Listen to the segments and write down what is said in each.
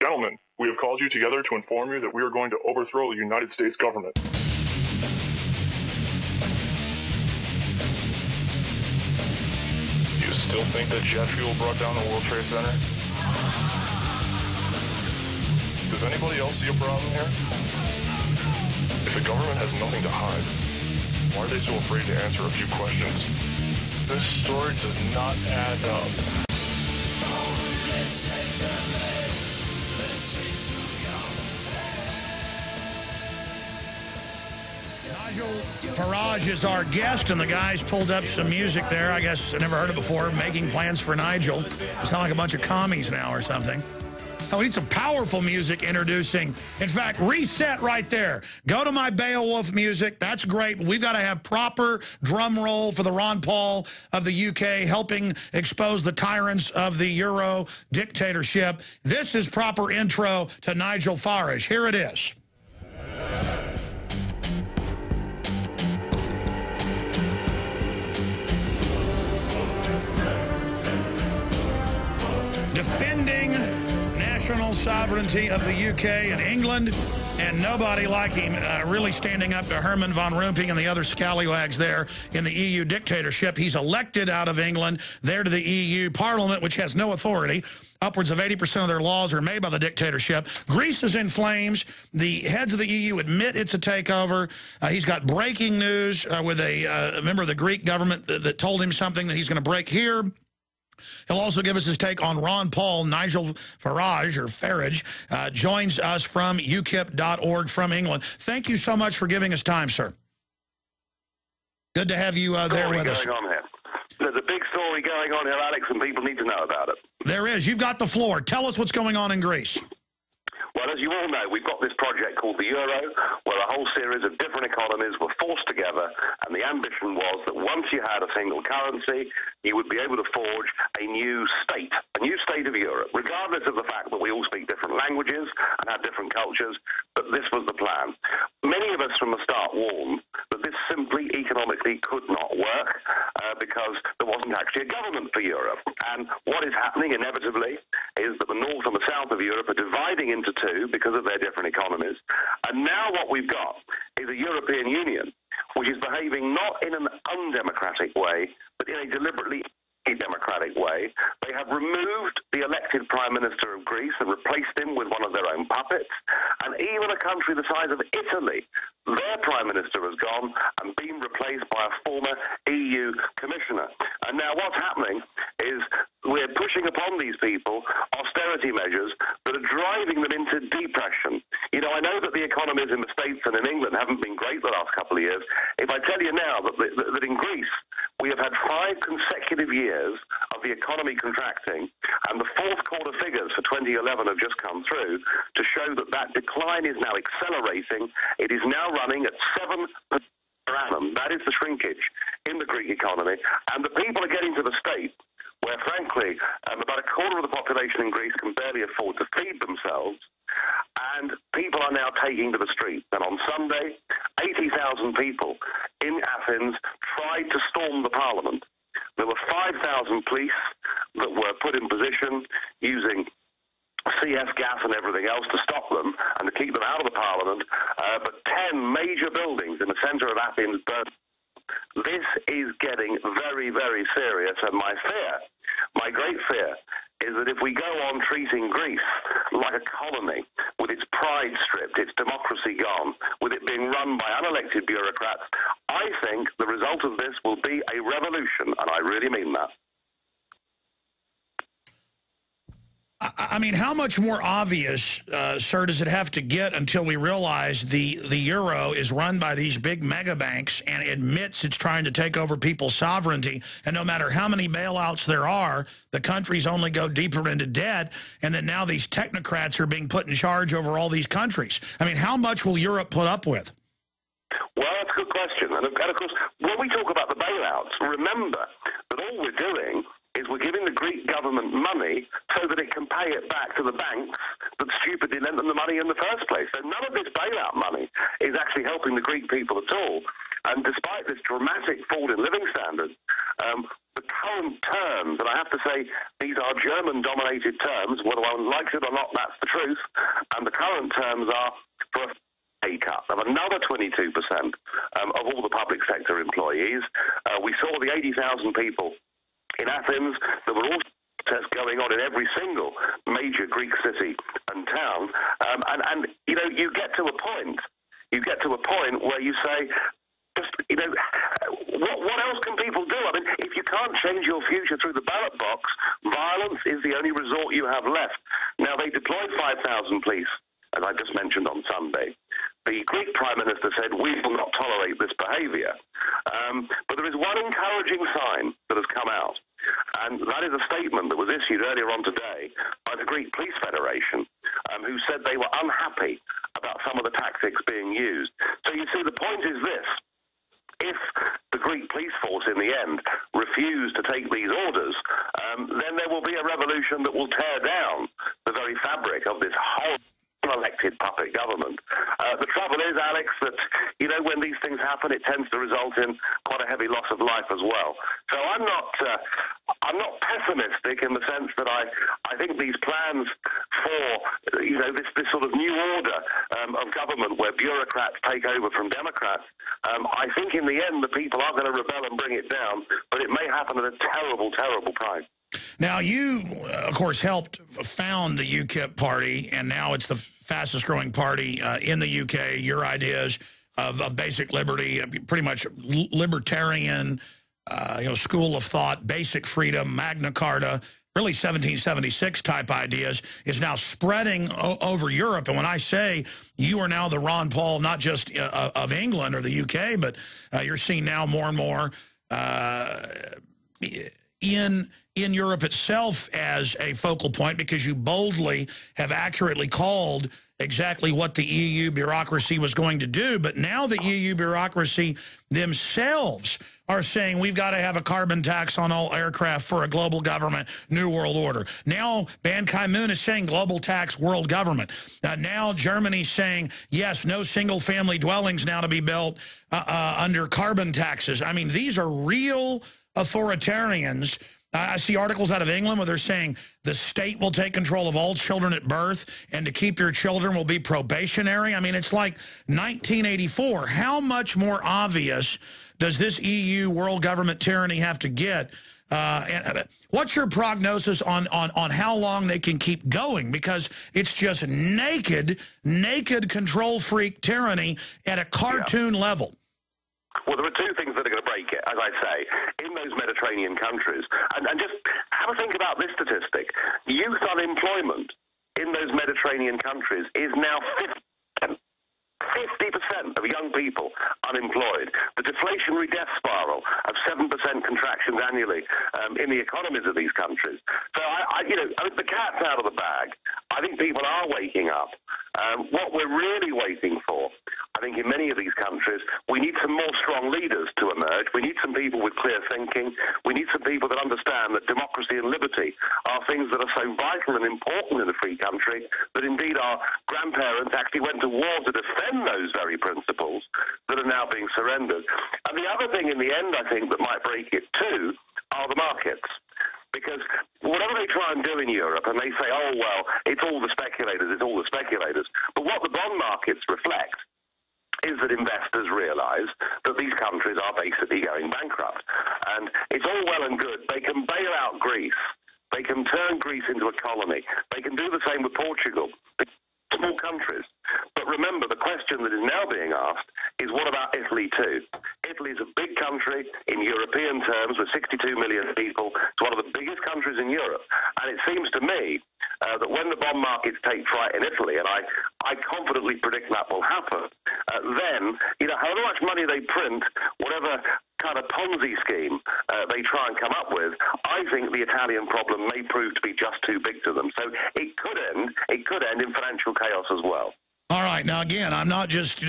Gentlemen, we have called you together to inform you that we are going to overthrow the United States government. You still think that jet fuel brought down the World Trade Center? Does anybody else see a problem here? If the government has nothing to hide, why are they so afraid to answer a few questions? This story does not add up. Nigel Farage is our guest, and the guys pulled up some music there. I guess I never heard it before. Making Plans for Nigel. They sound like a bunch of commies now or something. Oh, we need some powerful music introducing. In fact, reset right there. Go to my Beowulf music. That's great. But we've got to have proper drum roll for the Ron Paul of the UK, helping expose the tyrants of the Euro dictatorship. This is proper intro to Nigel Farage. Here it is. Defending national sovereignty of the UK and England, and nobody like him really standing up to Herman von Rompuy and the other scallywags there in the EU dictatorship. He's elected out of England, there to the EU Parliament, which has no authority. Upwards of 80% of their laws are made by the dictatorship. Greece is in flames. The heads of the EU admit it's a takeover. He's got breaking news with a member of the Greek government that told him something that he's going to break here. He'll also give us his take on Ron Paul. Nigel Farage, or Farage, joins us from ukip.org from England. Thank you so much for giving us time, sir. Good to have you there with us. There's a big story going on here, Alex, and people need to know about it. There is. You've got the floor. Tell us what's going on in Greece. Well, as you all know, we've got this project called the Euro, where a whole series of different economies were forced together, and the ambition was that once you had a single currency, you would be able to forge a new state of Europe, regardless of the fact that we all speak different languages and have different cultures, but this was the plan. Many of us from the start warned that this simply economically could not work because there wasn't actually a government for Europe. And what is happening inevitably is that the north and the south of Europe are dividing into two because of their different economies. And now what we've got is a European Union which is behaving not in an undemocratic way, but in a deliberately democratic way. They have removed the elected Prime Minister of Greece and replaced him with one of their own puppets. And even a country the size of Italy, their Prime Minister has gone and been replaced by a former EU Commissioner. And now what's happening is we're pushing upon these people austerity measures that are driving them into depression. You know, I know that the economies in the States and in England haven't been great the last couple of years. If I tell you now that in Greece we have had 5 consecutive years of the economy contracting, and the fourth quarter figures for 2011 have just come through to show that that decline is now accelerating. It is now running at 7% per annum. That is the shrinkage in the Greek economy. And the people are getting to the state where, frankly, about a quarter of the population in Greece can barely afford to feed themselves, and people are now taking to the streets. And on Sunday, 80,000 people in Athens tried to storm the parliament. There were 5,000 police that were put in position using CS gas and everything else to stop them and to keep them out of the parliament, but 10 major buildings in the centre of Athens burned. This is getting very, very serious, and my great fear, is that if we go on treating Greece like a colony, with its pride stripped, its democracy gone, with it being run by unelected bureaucrats, I think the result of this will be a revolution, and I really mean that. I mean, how much more obvious, sir, does it have to get until we realize the euro is run by these big mega banks and admits it's trying to take over people's sovereignty, and no matter how many bailouts there are, the countries only go deeper into debt, and then now these technocrats are being put in charge over all these countries? I mean, how much will Europe put up with? Well, that's a good question. And of course, when we talk about the bailouts, remember that all we're doing is we're giving the Greek government money so that it can pay it back to the banks that stupidly lent them the money in the first place. So none of this bailout money is actually helping the Greek people at all. And despite this dramatic fall in living standards, the current terms, and I have to say these are German-dominated terms, whether one likes it or not, that's the truth, and the current terms are for a pay cut of another 22% of all the public sector employees. We saw the 80,000 people in Athens. There were also protests going on in every single major Greek city and town. And you know, you get to a point where you say, just, you know, what else can people do? I mean, if you can't change your future through the ballot box, violence is the only resort you have left. Now, they deployed 5,000 police, as I just mentioned on Sunday. The Greek Prime Minister said, we will not tolerate this behaviour. But there is one encouraging sign that has come out, and that is a statement that was issued earlier on today by the Greek Police Federation, who said they were unhappy about some of the tactics being used. So you see, the point is this. If the Greek police force, in the end, refuse to take these orders, then there will be a revolution that will tear down the very fabric of this whole elected puppet government. The trouble is, Alex, that, you know, when these things happen, it tends to result in quite a heavy loss of life as well. So I'm not pessimistic in the sense that I think these plans for, you know, this sort of new order of government where bureaucrats take over from Democrats, I think in the end the people are going to rebel and bring it down, but it may happen at a terrible, terrible price. Now, you, of course, helped found the UKIP party, and now it's the fastest-growing party in the UK. Your ideas of basic liberty, pretty much libertarian, you know, school of thought, basic freedom, Magna Carta, really 1776-type ideas, is now spreading over Europe. And when I say you are now the Ron Paul, not just of England or the UK, but you're seeing now more and more in Europe itself as a focal point, because you boldly have accurately called exactly what the EU bureaucracy was going to do. But now the EU bureaucracy themselves are saying we've got to have a carbon tax on all aircraft for a global government, new world order. Now Ban Ki-moon is saying global tax, world government. Now Germany's saying, yes, no single-family dwellings now to be built under carbon taxes. I mean, these are real authoritarians. I see articles out of England where they're saying the state will take control of all children at birth, and to keep your children will be probationary. I mean, it's like 1984. How much more obvious does this EU world government tyranny have to get? And what's your prognosis on how long they can keep going? Because it's just naked control freak tyranny at a cartoon level. Well, there are two things that are going to break it, as I say, in those Mediterranean countries. And just have a think about this statistic. Youth unemployment in those Mediterranean countries is now 50%. 50% of young people unemployed. The deflationary death spiral of 7% contractions annually in the economies of these countries. So, you know, the cat's out of the bag. I think people are waking up. What we're really waiting for, I think in many of these countries, we need some more strong leaders to emerge. We need some people with clear thinking. We need some people that understand that democracy and liberty are things that are so vital and important in a free country that indeed our grandparents actually went to war to defend those very principles that are now being surrendered. And the other thing in the end, I think, that might break it too are the markets. Because whatever they try and do in Europe, and they say, oh, well, it's all the speculators, but what the bond markets reflect is that investors realize that these countries are basically going bankrupt. And it's all well and good. They can bail out Greece. They can turn Greece into a colony. They can do the same with Portugal. Small countries. But remember, the question that is now being asked is, what about Italy too? Italy is a big country in European terms with 62 million people. It's one of the biggest countries in Europe. And it seems to me that when the bond markets take fright in Italy, and I confidently predict that will happen, then, you know, however much money they print, whatever kind of Ponzi scheme they try and come up with, I think the Italian problem may prove to be just too big to them. So it could end in financial chaos as well. All right. Now, again, I'm not just, you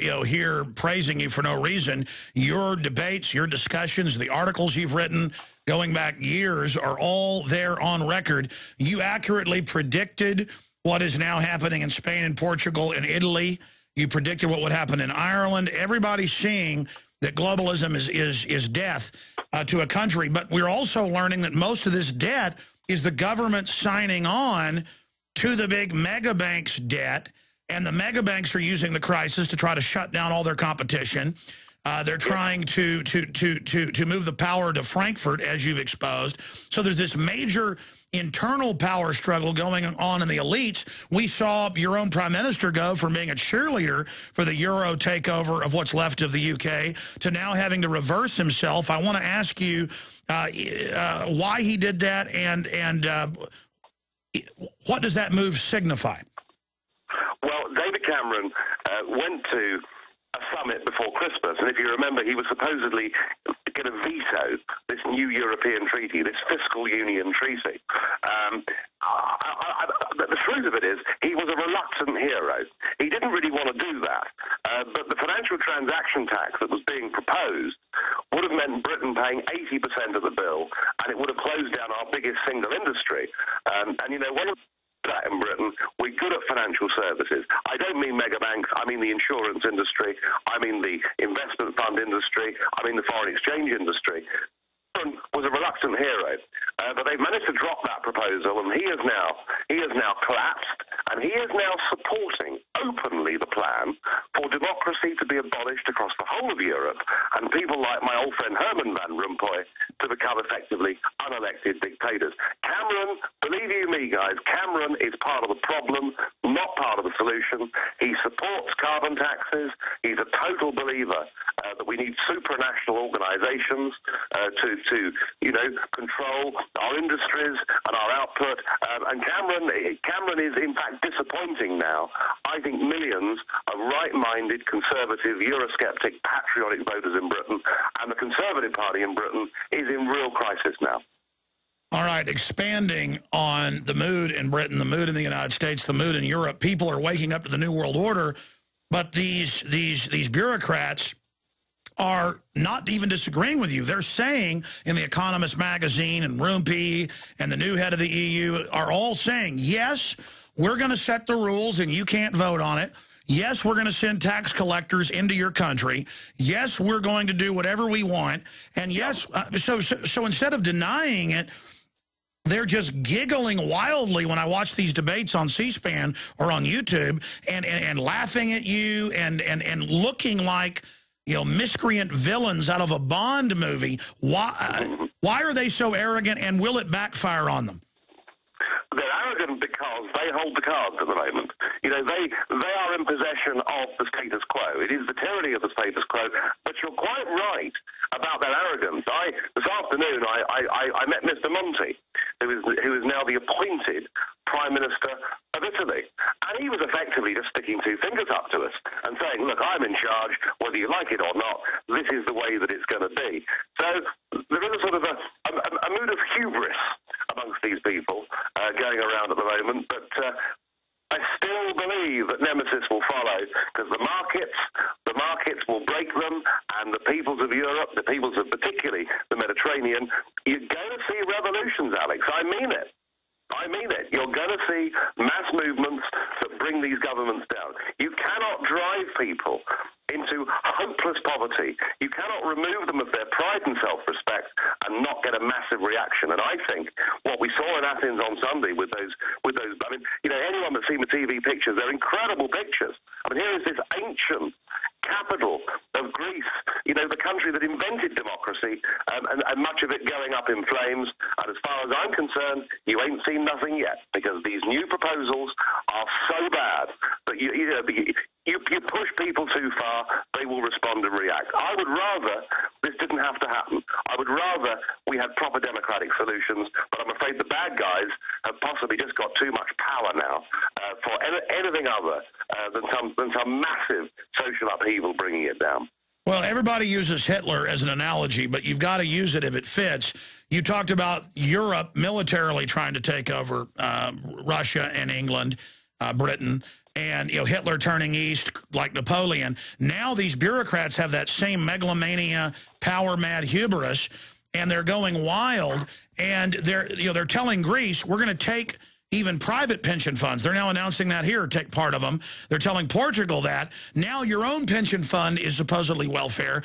know, here praising you for no reason. Your debates, your discussions, the articles you've written going back years are all there on record. You accurately predicted what is now happening in Spain and Portugal and Italy. You predicted what would happen in Ireland. Everybody's seeing that globalism is death to a country. But we're also learning that most of this debt is the government signing on to the big mega banks' debt, and the mega banks are using the crisis to try to shut down all their competition. They're trying to move the power to Frankfurt, as you've exposed. So there's this major internal power struggle going on in the elites. We saw your own prime minister go from being a cheerleader for the Euro takeover of what's left of the UK to now having to reverse himself. I want to ask you why he did that, and what does that move signify? Well, David Cameron went to a summit before Christmas, and if you remember, he was supposedly going to veto this new European treaty, this fiscal union treaty. The truth of it is, he was a reluctant hero. He didn't really want to do that, but the financial transaction tax that was being proposed would have meant Britain paying 80% of the bill, and it would have closed down our biggest single industry. And you know, one of that in Britain, we're good at financial services. I don't mean mega banks, I mean the insurance industry, I mean the investment fund industry, I mean the foreign exchange industry. Was a reluctant hero, but they've managed to drop that proposal, and he has now collapsed, and he is now supporting openly the plan for democracy to be abolished across the whole of Europe, and people like my old friend Herman Van Rompuy to become effectively unelected dictators. Cameron, believe you me, guys, Cameron is part of the problem, not part of the solution. He supports carbon taxes. He's a total believer that we need supranational organizations to control our industries and our output. And Cameron is in fact disappointing now, I think, millions of right-minded, conservative, Eurosceptic, patriotic voters in Britain, and the Conservative Party in Britain is in real crisis now. All right, expanding on the mood in Britain, the mood in the United States, the mood in Europe, people are waking up to the New World Order, but these bureaucrats are not even disagreeing with you. They're saying in The Economist magazine and Rumpi and the new head of the EU are all saying, yes, we're going to set the rules and you can't vote on it. Yes, we're going to send tax collectors into your country. Yes, we're going to do whatever we want. And yes, so instead of denying it, they're just giggling wildly when I watch these debates on C-SPAN or on YouTube and laughing at you and looking like, you know, miscreant villains out of a Bond movie. Why are they so arrogant, and will it backfire on them? They're arrogant because they hold the cards at the moment. You know, they are in possession of the status quo. It is the tyranny of the status quo. But you're quite right about their arrogance. This afternoon, I met Mr. Monti, who is now the appointed Prime Minister of Italy. And he was effectively just sticking two fingers up to us and saying, look, I'm in charge, whether you like it or not, this is the way that it's going to be. So there is a sort of a mood of hubris amongst these people going around at the moment, but I still believe that Nemesis will follow, because the markets will break them, and the peoples of Europe, the peoples of particularly the Mediterranean, you're going to see revolutions, Alex. I mean it. I mean it. You're going to see mass movements that bring these governments down. You cannot drive people into hopeless poverty. You cannot remove them of their pride and self-respect and not get a massive reaction. And I think what we saw in Athens on Sunday with those, I mean, you know, anyone that's seen the TV pictures, they're incredible pictures. I mean, here is this ancient capital of Greece, you know, the country that invented democracy, and much of it going up in flames. And as far as I'm concerned, you ain't seen nothing yet, because these new proposals are so bad that you push people too far, they will respond and react. I would rather this didn't have to happen. I would rather we had proper democratic solutions, but I'm afraid the bad guys have possibly just got too much power now for anything other than some massive social upheaval bringing it down. Well, everybody uses Hitler as an analogy, but you've got to use it if it fits. You talked about Europe militarily trying to take over Russia and England, Britain, and Hitler turning east like Napoleon. Now these bureaucrats have that same megalomania, power-mad hubris, and they're going wild. And they're telling Greece, we're going to take even private pension funds. They're now announcing that here, take part of them. They're telling Portugal that. Now your own pension fund is supposedly welfare.